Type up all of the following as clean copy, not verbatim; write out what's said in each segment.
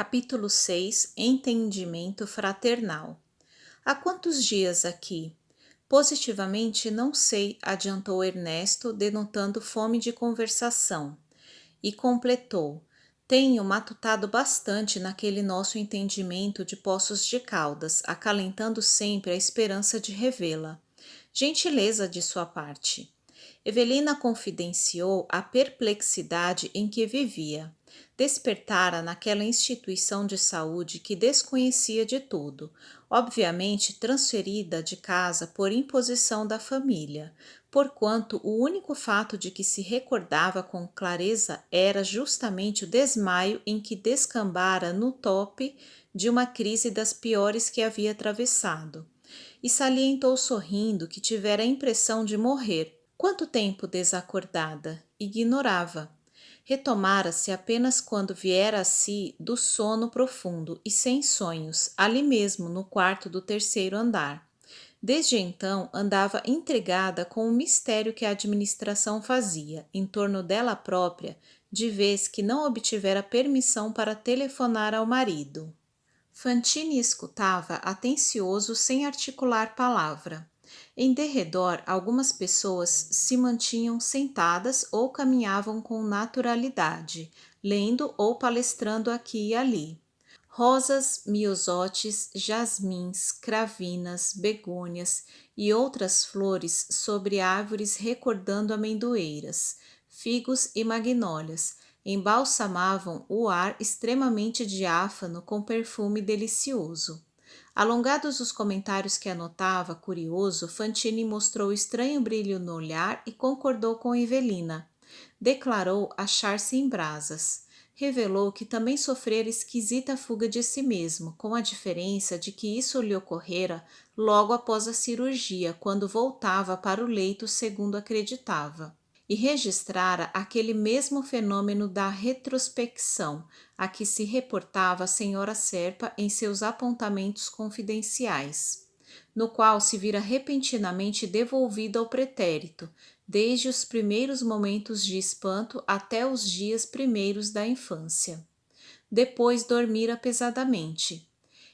Capítulo 6. Entendimento fraternal. Há quantos dias aqui? Positivamente não sei, adiantou Ernesto, denotando fome de conversação. E completou: tenho matutado bastante naquele nosso entendimento de Poços de Caldas, acalentando sempre a esperança de revê-la. Gentileza de sua parte. Evelina confidenciou a perplexidade em que vivia. Despertara naquela instituição de saúde que desconhecia de tudo, obviamente transferida de casa por imposição da família, porquanto o único fato de que se recordava com clareza era justamente o desmaio em que descambara no tope de uma crise das piores que havia atravessado. E salientou sorrindo que tivera a impressão de morrer. Quanto tempo desacordada? Ignorava. Retomara-se apenas quando viera a si do sono profundo e sem sonhos, ali mesmo no quarto do terceiro andar. Desde então andava intrigada com o mistério que a administração fazia, em torno dela própria, de vez que não obtivera permissão para telefonar ao marido. Fantini escutava atencioso sem articular palavra. Em derredor, algumas pessoas se mantinham sentadas ou caminhavam com naturalidade, lendo ou palestrando aqui e ali. Rosas, miosotes, jasmins, cravinas, begônias e outras flores sobre árvores recordando amendoeiras, figos e magnólias embalsamavam o ar extremamente diáfano com perfume delicioso. Alongados os comentários que anotava, curioso, Fantini mostrou estranho brilho no olhar e concordou com Evelina. Declarou achar-se em brasas. Revelou que também sofrera esquisita fuga de si mesmo, com a diferença de que isso lhe ocorrera logo após a cirurgia, quando voltava para o leito segundo acreditava. E registrara aquele mesmo fenômeno da retrospecção, a que se reportava a senhora Serpa em seus apontamentos confidenciais, no qual se vira repentinamente devolvido ao pretérito, desde os primeiros momentos de espanto até os dias primeiros da infância. Depois dormira pesadamente.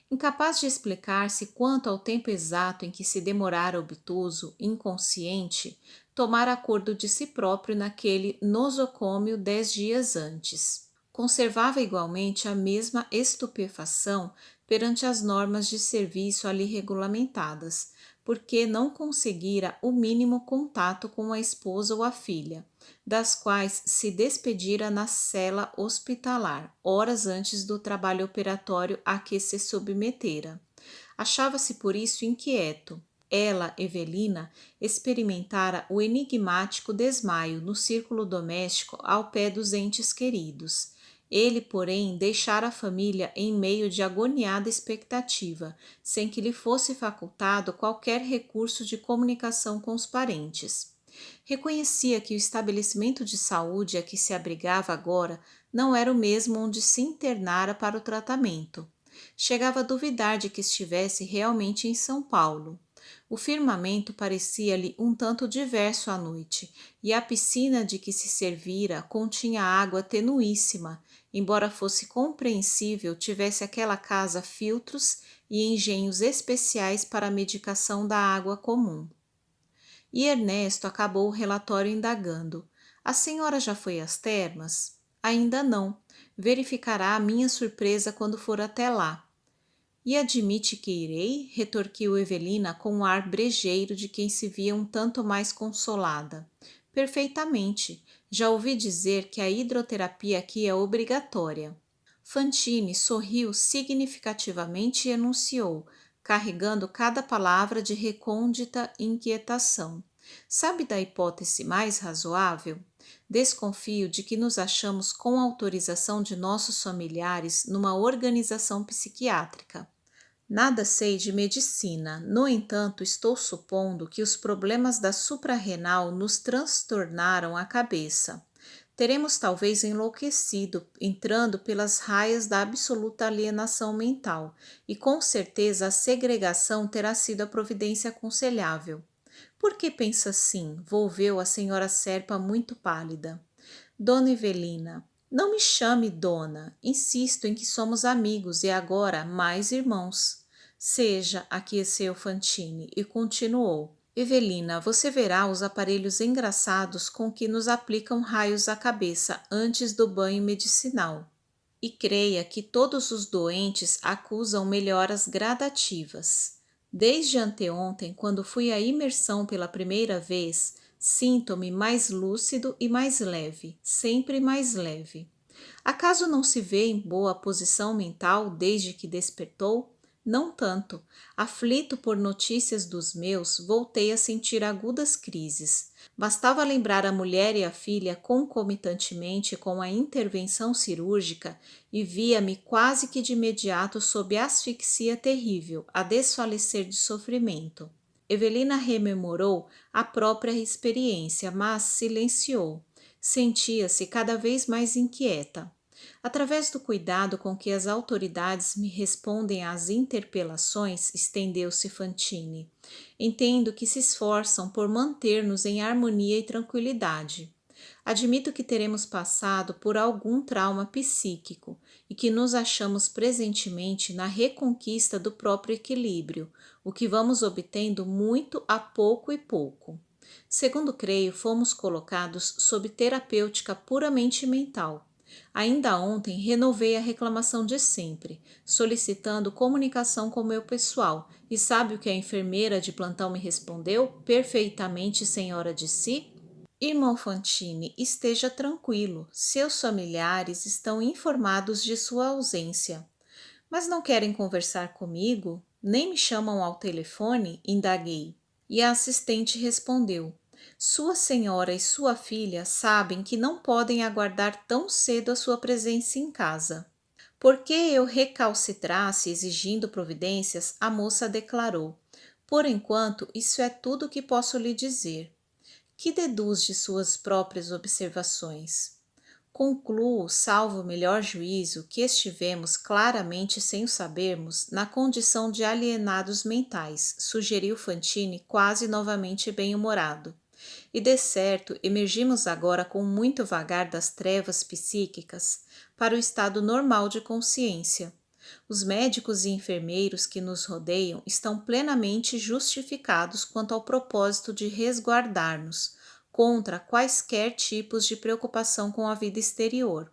Incapaz de explicar-se quanto ao tempo exato em que se demorara obtuso, inconsciente, tomara acordo de si próprio naquele nosocômio 10 dias antes. Conservava igualmente a mesma estupefação perante as normas de serviço ali regulamentadas, porque não conseguira o mínimo contato com a esposa ou a filha, das quais se despedira na cela hospitalar, horas antes do trabalho operatório a que se submetera. Achava-se por isso inquieto. Ela, Evelina, experimentara o enigmático desmaio no círculo doméstico ao pé dos entes queridos. Ele, porém, deixara a família em meio de agoniada expectativa, sem que lhe fosse facultado qualquer recurso de comunicação com os parentes. Reconhecia que o estabelecimento de saúde a que se abrigava agora não era o mesmo onde se internara para o tratamento. Chegava a duvidar de que estivesse realmente em São Paulo. O firmamento parecia-lhe um tanto diverso à noite, e a piscina de que se servira continha água tenuíssima, embora fosse compreensível tivesse aquela casa filtros e engenhos especiais para a medicação da água comum. E Ernesto acabou o relatório indagando: a senhora já foi às termas? Ainda não. Verificará a minha surpresa quando for até lá. E admite que irei? Retorquiu Evelina com um ar brejeiro de quem se via um tanto mais consolada. Perfeitamente. Já ouvi dizer que a hidroterapia aqui é obrigatória. Fantini sorriu significativamente e enunciou, carregando cada palavra de recôndita inquietação. Sabe da hipótese mais razoável? Desconfio de que nos achamos com autorização de nossos familiares numa organização psiquiátrica. Nada sei de medicina, no entanto, estou supondo que os problemas da suprarrenal nos transtornaram a cabeça. Teremos talvez enlouquecido, entrando pelas raias da absoluta alienação mental, e com certeza a segregação terá sido a providência aconselhável. Por que pensa assim? Volveu a senhora Serpa muito pálida. Dona Evelina, Não me chame dona, insisto em que somos amigos e agora mais irmãos. Seja, aqueceu Fantine e continuou. Evelina, você verá os aparelhos engraçados com que nos aplicam raios à cabeça antes do banho medicinal. E creia que todos os doentes acusam melhoras gradativas. Desde anteontem, quando fui à imersão pela primeira vez, sinto-me mais lúcido e mais leve, sempre mais leve. Acaso não se vê em boa posição mental desde que despertou? Não tanto. Aflito por notícias dos meus, voltei a sentir agudas crises. Bastava lembrar a mulher e a filha concomitantemente com a intervenção cirúrgica e via-me quase que de imediato sob asfixia terrível, a desfalecer de sofrimento. Evelina rememorou a própria experiência, mas silenciou. Sentia-se cada vez mais inquieta. Através do cuidado com que as autoridades me respondem às interpelações, estendeu-se Fantine. Entendo que se esforçam por manter-nos em harmonia e tranquilidade. Admito que teremos passado por algum trauma psíquico e que nos achamos presentemente na reconquista do próprio equilíbrio, o que vamos obtendo muito a pouco e pouco. Segundo creio, fomos colocados sob terapêutica puramente mental. Ainda ontem renovei a reclamação de sempre, solicitando comunicação com meu pessoal, e sabe o que a enfermeira de plantão me respondeu, perfeitamente senhora de si? Irmão Fantine, esteja tranquilo, seus familiares estão informados de sua ausência. Mas não querem conversar comigo? Nem me chamam ao telefone? Indaguei. E a assistente respondeu: Sua senhora e sua filha sabem que não podem aguardar tão cedo a sua presença em casa. Porque eu recalcitrasse exigindo providências, a moça declarou: Por enquanto, isso é tudo o que posso lhe dizer. Que deduz de suas próprias observações? Concluo, salvo o melhor juízo, que estivemos claramente sem o sabermos na condição de alienados mentais, sugeriu Fantine quase novamente bem-humorado. E de certo, emergimos agora com muito vagar das trevas psíquicas para o estado normal de consciência. Os médicos e enfermeiros que nos rodeiam estão plenamente justificados quanto ao propósito de resguardar-nos contra quaisquer tipos de preocupação com a vida exterior.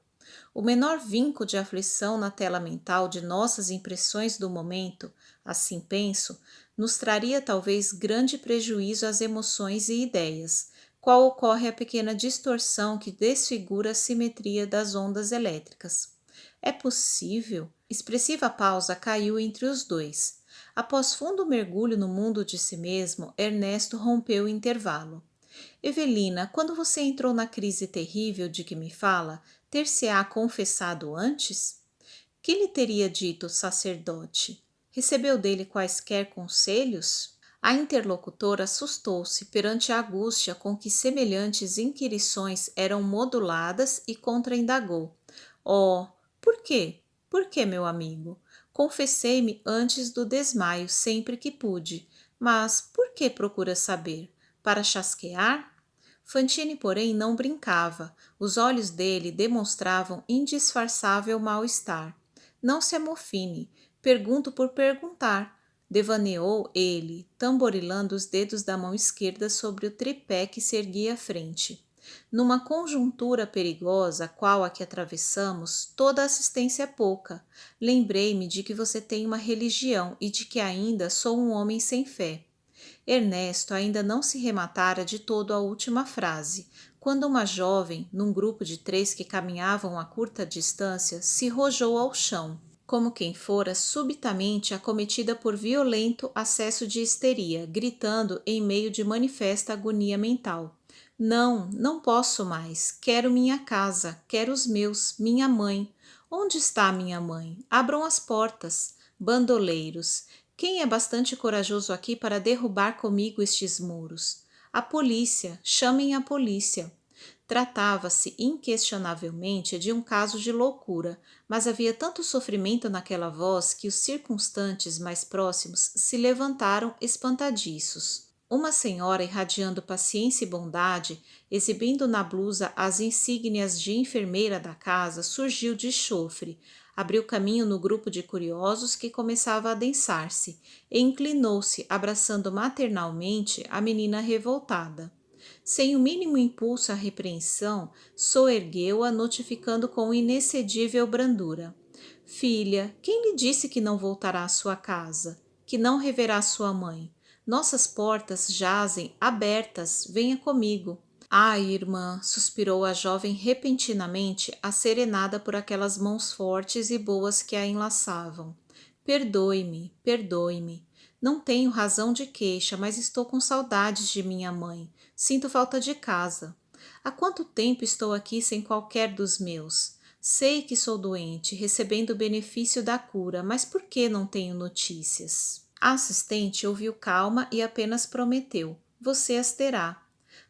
O menor vinco de aflição na tela mental de nossas impressões do momento, assim penso, nos traria talvez grande prejuízo às emoções e ideias, qual ocorre a pequena distorção que desfigura a simetria das ondas elétricas. É possível? Expressiva pausa caiu entre os dois. Após fundo mergulho no mundo de si mesmo, Ernesto rompeu o intervalo. Evelina, quando você entrou na crise terrível de que me fala, ter-se-á confessado antes? Que lhe teria dito o sacerdote? Recebeu dele quaisquer conselhos? A interlocutora assustou-se perante a angústia com que semelhantes inquirições eram moduladas e contraindagou. Oh, por quê? Por quê, meu amigo? Confessei-me antes do desmaio sempre que pude. Mas por que procura saber? Para chasquear? Fantine, porém, não brincava. Os olhos dele demonstravam indisfarçável mal-estar. Não se amofine. Pergunto por perguntar. Devaneou ele, tamborilando os dedos da mão esquerda sobre o tripé que se erguia à frente. Numa conjuntura perigosa, qual a que atravessamos, toda assistência é pouca. Lembrei-me de que você tem uma religião e de que ainda sou um homem sem fé. Ernesto ainda não se rematara de todo a última frase, quando uma jovem, num grupo de 3 que caminhavam a curta distância, se rojou ao chão, como quem fora subitamente acometida por violento acesso de histeria, gritando em meio de manifesta agonia mental. Não, não posso mais. Quero minha casa, quero os meus, minha mãe. Onde está minha mãe? Abram as portas. Bandoleiros. Quem é bastante corajoso aqui para derrubar comigo estes muros? A polícia. Chamem a polícia. Tratava-se inquestionavelmente de um caso de loucura, mas havia tanto sofrimento naquela voz que os circunstantes mais próximos se levantaram espantadiços. Uma senhora irradiando paciência e bondade, exibindo na blusa as insígnias de enfermeira da casa, surgiu de chofre, abriu caminho no grupo de curiosos que começava a adensar-se e inclinou-se, abraçando maternalmente a menina revoltada. Sem o mínimo impulso à repreensão, soergueu-a, notificando com inexcedível brandura: Filha, quem lhe disse que não voltará à sua casa, que não reverá sua mãe? Nossas portas jazem abertas, venha comigo. Ai, irmã, suspirou a jovem repentinamente, acerenada por aquelas mãos fortes e boas que a enlaçavam. Perdoe-me, perdoe-me. Não tenho razão de queixa, mas estou com saudades de minha mãe. Sinto falta de casa. Há quanto tempo estou aqui sem qualquer dos meus? Sei que sou doente, recebendo o benefício da cura, mas por que não tenho notícias? A assistente ouviu calma e apenas prometeu: Você as terá.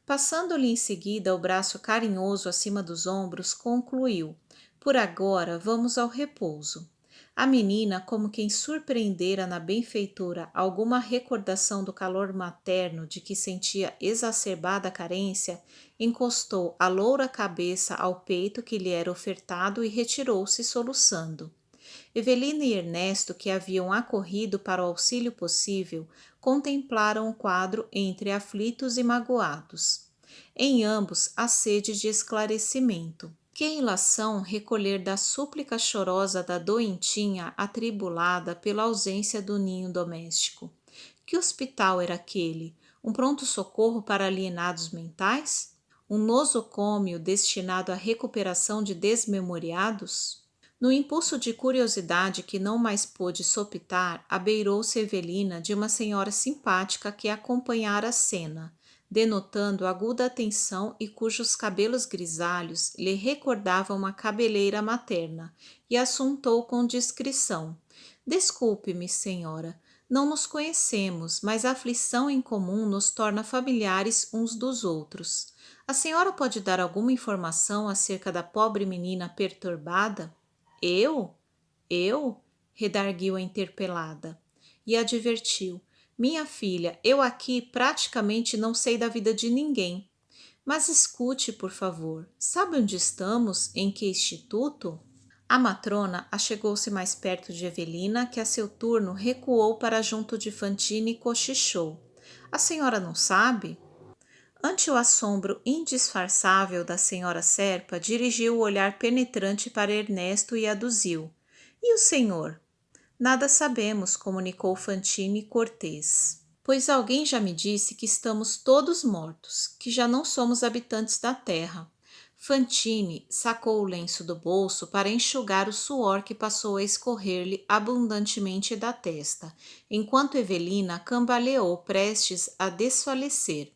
Passando-lhe em seguida o braço carinhoso acima dos ombros, concluiu: Por agora vamos ao repouso. A menina, como quem surpreendera na benfeitora alguma recordação do calor materno de que sentia exacerbada carência, encostou a loura cabeça ao peito que lhe era ofertado e retirou-se soluçando. Evelina e Ernesto, que haviam acorrido para o auxílio possível, contemplaram o quadro entre aflitos e magoados. Em ambos a sede de esclarecimento. Que ilação recolher da súplica chorosa da doentinha atribulada pela ausência do ninho doméstico. Que hospital era aquele? Um pronto-socorro para alienados mentais? Um nosocômio destinado à recuperação de desmemoriados? No impulso de curiosidade que não mais pôde sopitar, abeirou-se Evelina de uma senhora simpática que acompanhara a cena, denotando aguda atenção e cujos cabelos grisalhos lhe recordavam uma cabeleira materna, e assuntou com discrição: Desculpe-me, senhora, não nos conhecemos, mas a aflição em comum nos torna familiares uns dos outros. A senhora pode dar alguma informação acerca da pobre menina perturbada? Eu? Eu? Redarguiu a interpelada. E advertiu: Minha filha, eu aqui praticamente não sei da vida de ninguém. Mas escute, por favor. Sabe onde estamos? Em que instituto? A matrona achegou-se mais perto de Evelina, que a seu turno recuou para junto de Fantine e cochichou: A senhora não sabe? Ante o assombro indisfarçável da senhora Serpa, dirigiu o olhar penetrante para Ernesto e aduziu: E o senhor? Nada sabemos, comunicou Fantine cortês. Pois alguém já me disse que estamos todos mortos, que já não somos habitantes da terra. Fantine sacou o lenço do bolso para enxugar o suor que passou a escorrer-lhe abundantemente da testa, enquanto Evelina cambaleou prestes a desfalecer.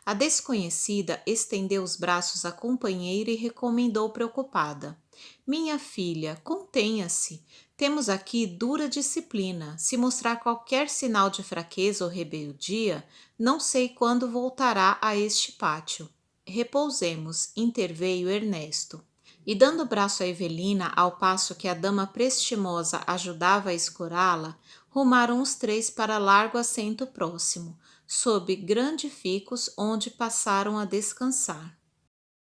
A desconhecida estendeu os braços à companheira e recomendou preocupada: Minha filha, contenha-se. Temos aqui dura disciplina. Se mostrar qualquer sinal de fraqueza ou rebeldia, não sei quando voltará a este pátio. Repousemos, interveio Ernesto. E dando o braço a Evelina, ao passo que a dama prestimosa ajudava a escorá-la, rumaram os três para largo assento próximo, sob grande ficus onde passaram a descansar.